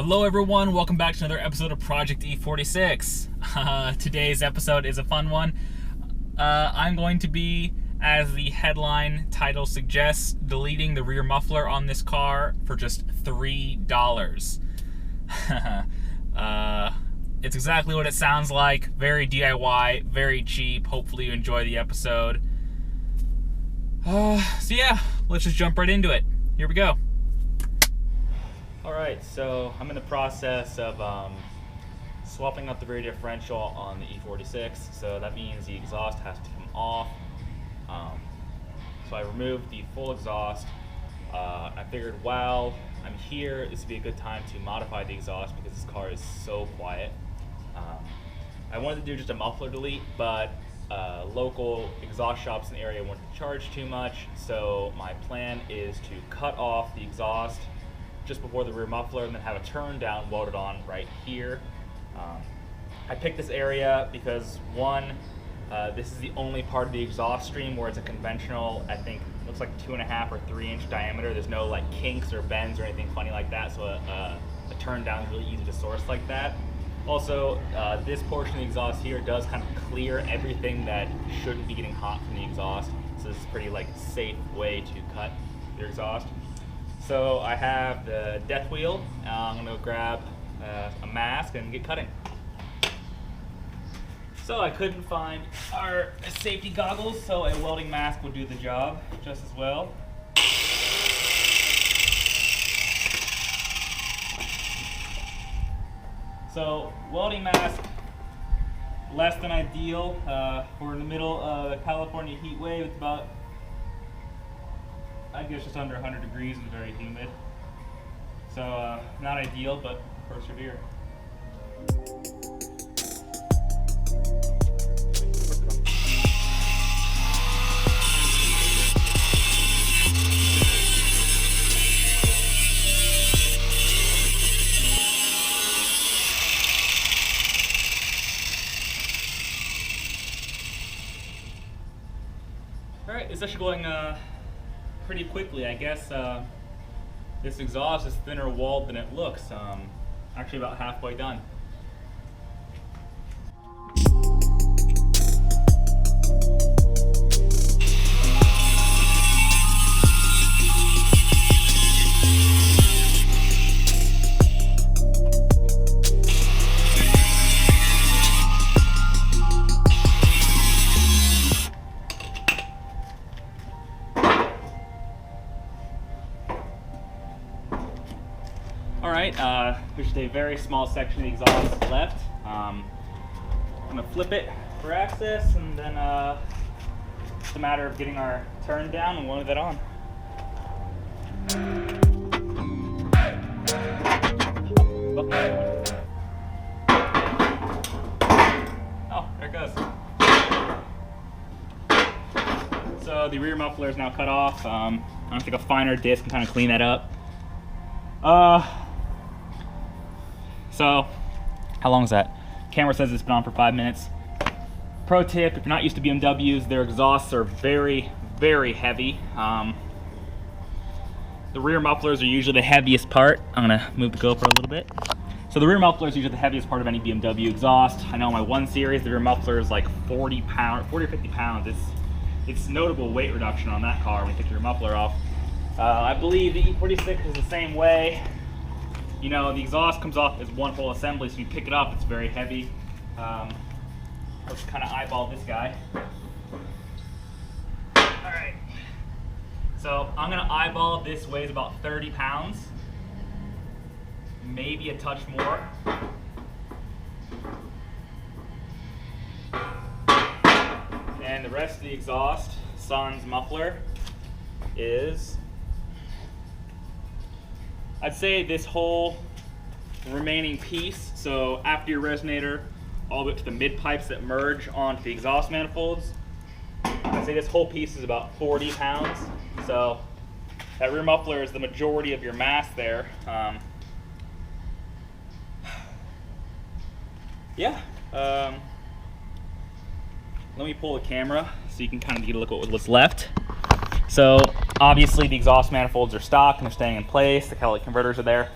Hello everyone, welcome back to another episode of Project E46. Today's episode is a fun one. I'm going to be, as the headline title suggests, deleting the rear muffler on this car for just $3. It's exactly what it sounds like. Very DIY, very cheap. Hopefully you enjoy the episode. So yeah, let's just jump right into it. Here we go. Alright, so I'm in the process of swapping out the rear differential on the E46, so that means the exhaust has to come off. So I removed the full exhaust. I figured while I'm here, this would be a good time to modify the exhaust because this car is so quiet. I wanted to do just a muffler delete, but local exhaust shops in the area wanted to charge too much, so my plan is to cut off the exhaust just before the rear muffler and then have a turn down welded on right here. I picked this area because one, this is the only part of the exhaust stream where it's a conventional, I think, looks like 2.5 or 3 inch diameter. There's no like kinks or bends or anything funny like that, so a turn down is really easy to source like that. Also, this portion of the exhaust here does kind of clear everything that shouldn't be getting hot from the exhaust, so this is a pretty like safe way to cut your exhaust. So I have the death wheel. I'm going to grab a mask and get cutting. So I couldn't find our safety goggles, so a welding mask will do the job just as well. So welding mask, less than ideal. We're in the middle of a California heat wave. It's about, I guess, just under 100 degrees and very humid. So not ideal, but persevere. Alright, it's actually going pretty quickly. I guess this exhaust is thinner walled than it looks. Actually about halfway done. Alright, there's just a very small section of the exhaust left. I'm going to flip it for access, and then it's a matter of getting our turn down and welding that on. Oh, there it goes. So the rear muffler is now cut off. I'm going to take a finer disc and kind of clean that up. So, how long is that? Camera says it's been on for 5 minutes. Pro tip, if you're not used to BMWs, their exhausts are very, very heavy. The rear mufflers are usually the heaviest part. I'm gonna move the GoPro a little bit. So the rear muffler is usually the heaviest part of any BMW exhaust. I know my 1 Series, the rear muffler is like 40 or 50 pounds. It's notable weight reduction on that car when you take the rear muffler off. I believe the E46 is the same way. You know, the exhaust comes off as one whole assembly, so you pick it up, it's very heavy. Let's kind of eyeball this guy. Alright. So I'm going to eyeball this, weighs about 30 pounds. Maybe a touch more. And the rest of the exhaust, sans muffler, is, I'd say this whole remaining piece, so after your resonator, all the way up to the mid pipes that merge onto the exhaust manifolds, I'd say this whole piece is about 40 pounds. So that rear muffler is the majority of your mass there. Yeah. Let me pull the camera so you can kind of get a look at what's left. So obviously the exhaust manifolds are stock and they're staying in place. The catalytic converters are there.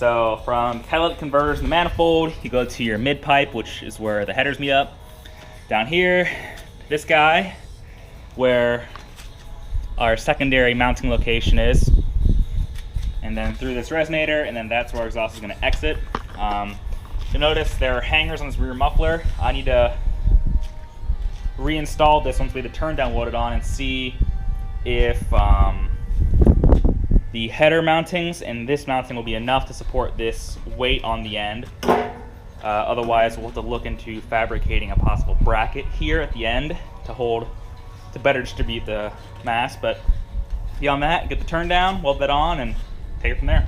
So from catalytic converters in the manifold, you go to your mid pipe, which is where the headers meet up. Down here, this guy, where our secondary mounting location is. And then through this resonator, and then that's where our exhaust is going to exit. You'll notice there are hangers on this rear muffler. I need to reinstall this once we have the turn down welded on and see if the header mountings and this mounting will be enough to support this weight on the end. Otherwise, we'll have to look into fabricating a possible bracket here at the end to better distribute the mass. But beyond that, get the turn down, weld that on, and take it from there.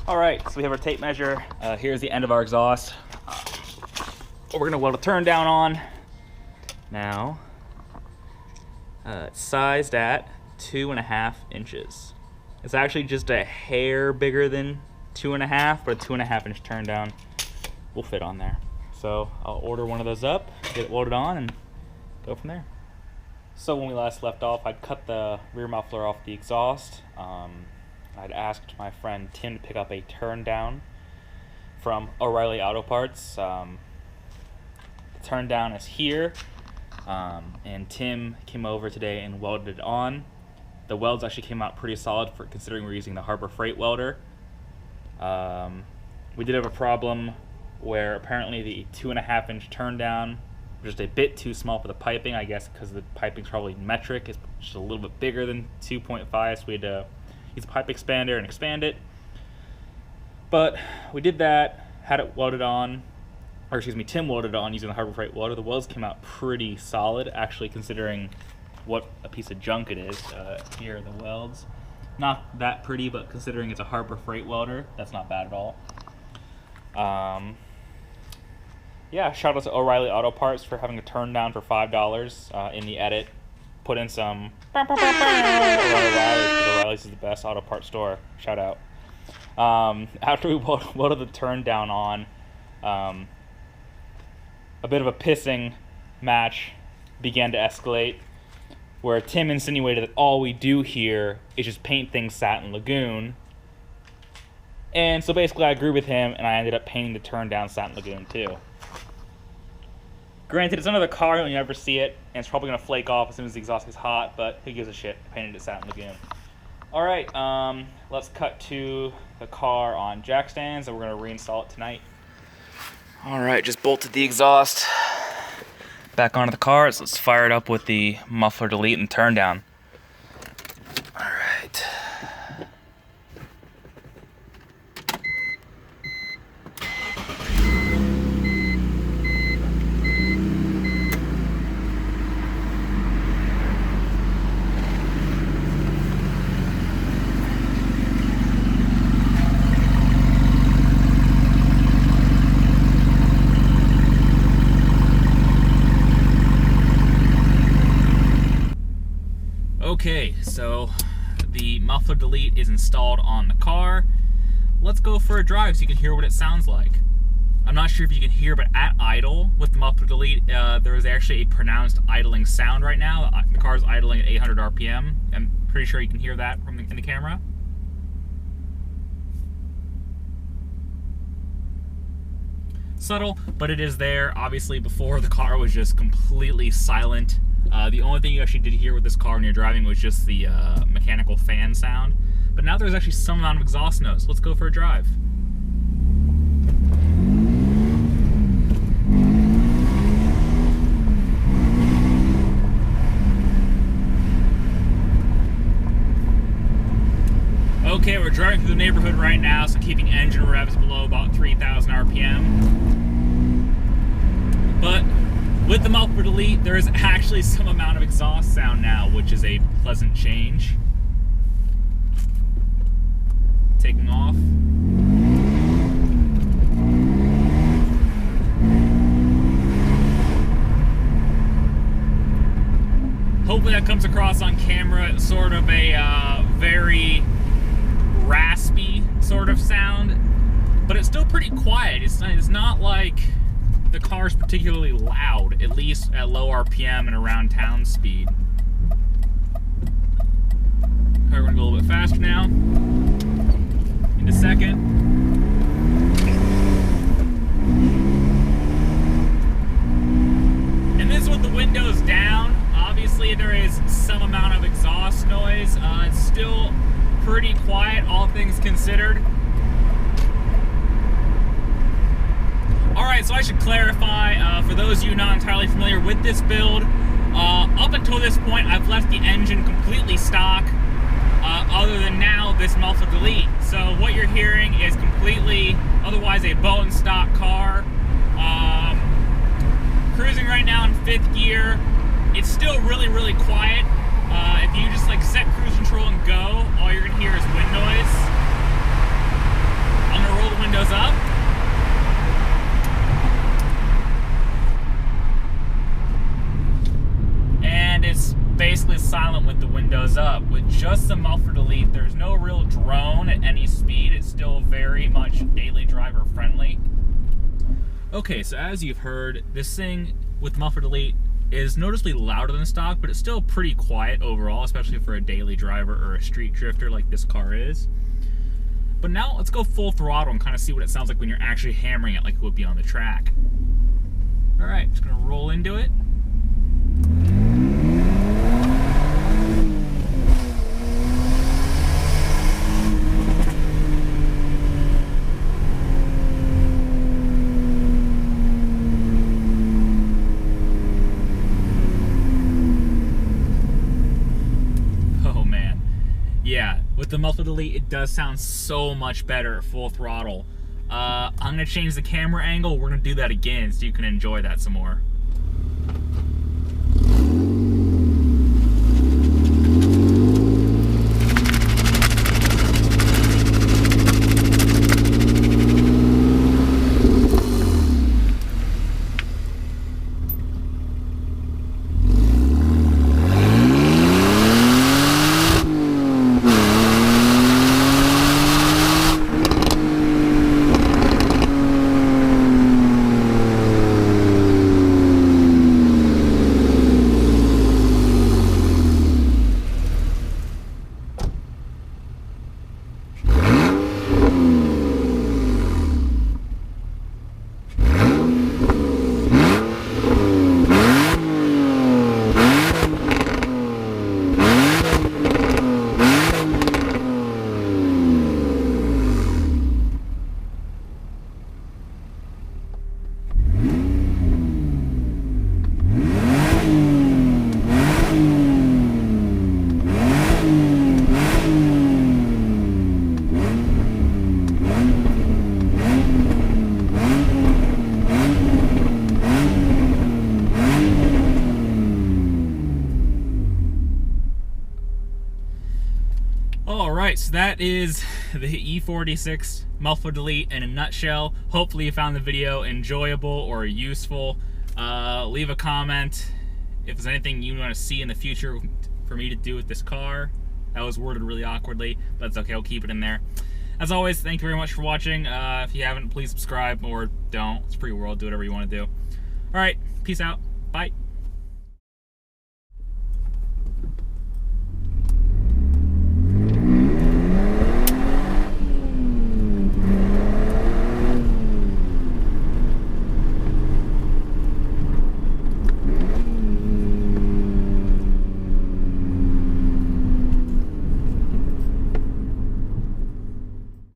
All right, so we have our tape measure. Here's the end of our exhaust. We're gonna weld a turn down on. Now, it's sized at 2.5 inches. It's actually just a hair bigger than 2.5, but a 2.5 inch turn down will fit on there. So I'll order one of those up, get it welded on, and go from there. So when we last left off, I'd cut the rear muffler off the exhaust. I'd asked my friend Tim to pick up a turn down from O'Reilly Auto Parts. The turn down is here, and Tim came over today and welded it on. The welds actually came out pretty solid for considering we're using the Harbor Freight welder. We did have a problem where apparently the 2.5 inch turn down was just a bit too small for the piping, I guess because the piping's probably metric. It's just a little bit bigger than 2.5, so we had to use a pipe expander and expand it. But we did that, had it welded on, or excuse me, Tim welded it on using the Harbor Freight welder. The welds came out pretty solid, actually, considering what a piece of junk it is. Here are the welds. Not that pretty, but considering it's a Harbor Freight welder, that's not bad at all. Yeah, shout out to O'Reilly Auto Parts for having a turn down for $5 in the edit. Put in some O'Reilly's, because O'Reilly's is the best auto parts store. Shout out. After we welded the turn down on, a bit of a pissing match began to escalate, where Tim insinuated that all we do here is just paint things satin lagoon. And so basically I agreed with him, and I ended up painting the turn down satin lagoon too. Granted, it's another car and you never see it, and it's probably going to flake off as soon as the exhaust gets hot, but who gives a shit? I painted it satin lagoon. Alright, let's cut to the car on jack stands, and we're going to reinstall it tonight. Alright, just bolted the exhaust back onto the car, so let's fire it up with the muffler delete and turn down. Alright. Okay, so the muffler delete is installed on the car. Let's go for a drive so you can hear what it sounds like. I'm not sure if you can hear, but at idle with the muffler delete, there is actually a pronounced idling sound right now. The car is idling at 800 RPM. I'm pretty sure you can hear that from in the camera. Subtle, but it is there. Obviously, before the car was just completely silent. The only thing you actually did hear with this car when you're driving was just the mechanical fan sound. But now there's actually some amount of exhaust noise. Let's go for a drive. Okay, we're driving through the neighborhood right now, so keeping engine revs below about 3,000 RPM. But with the muffler delete, there is actually some amount of exhaust sound now, which is a pleasant change. Taking off. Hopefully that comes across on camera. It's sort of a very raspy sort of sound, but it's still pretty quiet. It's not like the car's particularly loud, at least at low RPM and around town speed. Okay, we're gonna go a little bit faster now. In a second. pretty quiet, all things considered. Alright, so I should clarify, for those of you not entirely familiar with this build, up until this point, I've left the engine completely stock, other than now, this muffler delete. So what you're hearing is completely, otherwise a bone stock car. Cruising right now in 5th gear. It's still really, really quiet. If you just like set cruise control and go, all you're gonna hear is wind noise. I'm gonna roll the windows up. And it's basically silent with the windows up. With just the muffler delete, there's no real drone at any speed. It's still very much daily driver friendly. Okay, so as you've heard, this thing with muffler delete is noticeably louder than stock, but it's still pretty quiet overall, especially for a daily driver or a street drifter like this car is. But now let's go full throttle and kind of see what it sounds like when you're actually hammering it like it would be on the track. All right, just gonna roll into it. Yeah, with the muffler delete, it does sound so much better at full throttle. I'm gonna change the camera angle. We're gonna do that again so you can enjoy that some more. Alright, so that is the E46 muffler delete in a nutshell. Hopefully you found the video enjoyable or useful. Leave a comment if there's anything you want to see in the future for me to do with this car. That was worded really awkwardly, but it's okay, I'll keep it in there. As always, thank you very much for watching. If you haven't, please subscribe or don't. It's free world, do whatever you want to do. Alright, peace out. Bye.